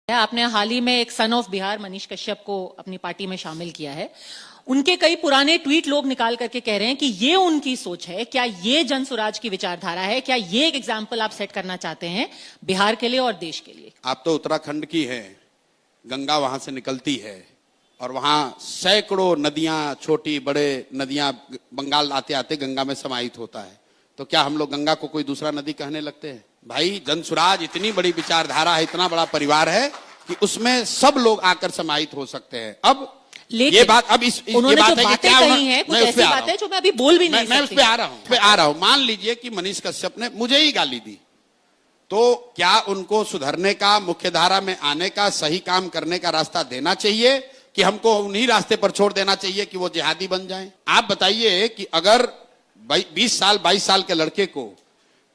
आपने हाल ही में एक सन ऑफ बिहार मनीष कश्यप को अपनी पार्टी में शामिल किया है। उनके कई पुराने ट्वीट लोग निकाल करके कह रहे हैं कि ये उनकी सोच है। क्या ये जन स्वराज की विचारधारा है? क्या ये एक एग्जाम्पल आप सेट करना चाहते हैं बिहार के लिए और देश के लिए? आप तो उत्तराखंड की है, गंगा वहां से निकलती है और वहां सैकड़ों नदियां, छोटी बड़े नदियां बंगाल आते आते गंगा में समाहित होता है। तो क्या हम लोग गंगा को कोई दूसरा नदी कहने लगते हैं? भाई, जन स्वराज इतनी बड़ी विचारधारा है, इतना बड़ा परिवार है कि उसमें सब लोग आकर समाहित हो सकते हैं। अब ये बात, अब इस ये बात है कि क्या कही है, कुछ ऐसी बात है जो मैं अभी बोल भी नहीं मैं उस पे आ रहा हूं। मान लीजिए कि मनीष कश्यप ने मुझे ही गाली दी, तो क्या उनको सुधरने का, मुख्यधारा में आने का, सही काम करने का रास्ता देना चाहिए कि हमको उन्हीं रास्ते पर छोड़ देना चाहिए कि वो जिहादी बन जाएं? आप बताइए कि अगर 20 साल 22 साल के लड़के को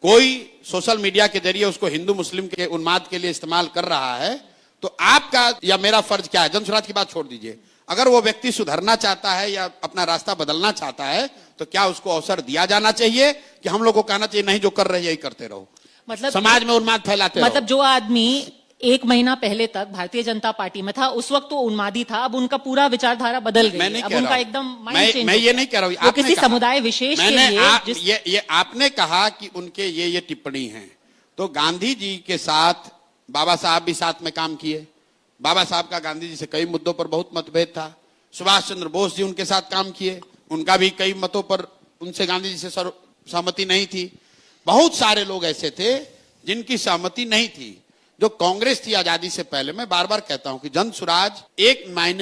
कोई सोशल मीडिया के जरिए उसको हिंदू मुस्लिम के उन्माद के लिए इस्तेमाल कर रहा है, तो आपका या मेरा फर्ज क्या है? जन स्वराज की बात छोड़ दीजिए, अगर वो व्यक्ति सुधरना चाहता है या अपना रास्ता बदलना चाहता है तो क्या उसको अवसर दिया जाना चाहिए कि हम लोग को कहना चाहिए नहीं, जो कर रहे हैं यही करते रहो, मतलब समाज में उन्माद फैलाते रहो? मतलब जो आदमी 1 महीना पहले तक भारतीय जनता पार्टी में था, उस वक्त तो उन्मादी था, अब उनका पूरा विचारधारा बदल गई है। अब उनका एकदम माइंड चेंज। मैं ये नहीं कह रहा हूं, किसी समुदाय विशेष के लिए ये आपने कहा कि उनके ये टिप्पणी है, तो गांधी जी के साथ बाबा साहब भी साथ में काम किए। बाबा साहब का गांधी जी से कई मुद्दों पर बहुत मतभेद था। सुभाष चंद्र बोस जी उनके साथ काम किए, उनका भी कई मतों पर उनसे गांधी जी से सहमति नहीं थी। बहुत सारे लोग ऐसे थे जिनकी सहमति नहीं थी। जो कांग्रेस थी आजादी से पहले, मैं बार बार कहता हूं कि जन स्वराज एक मायने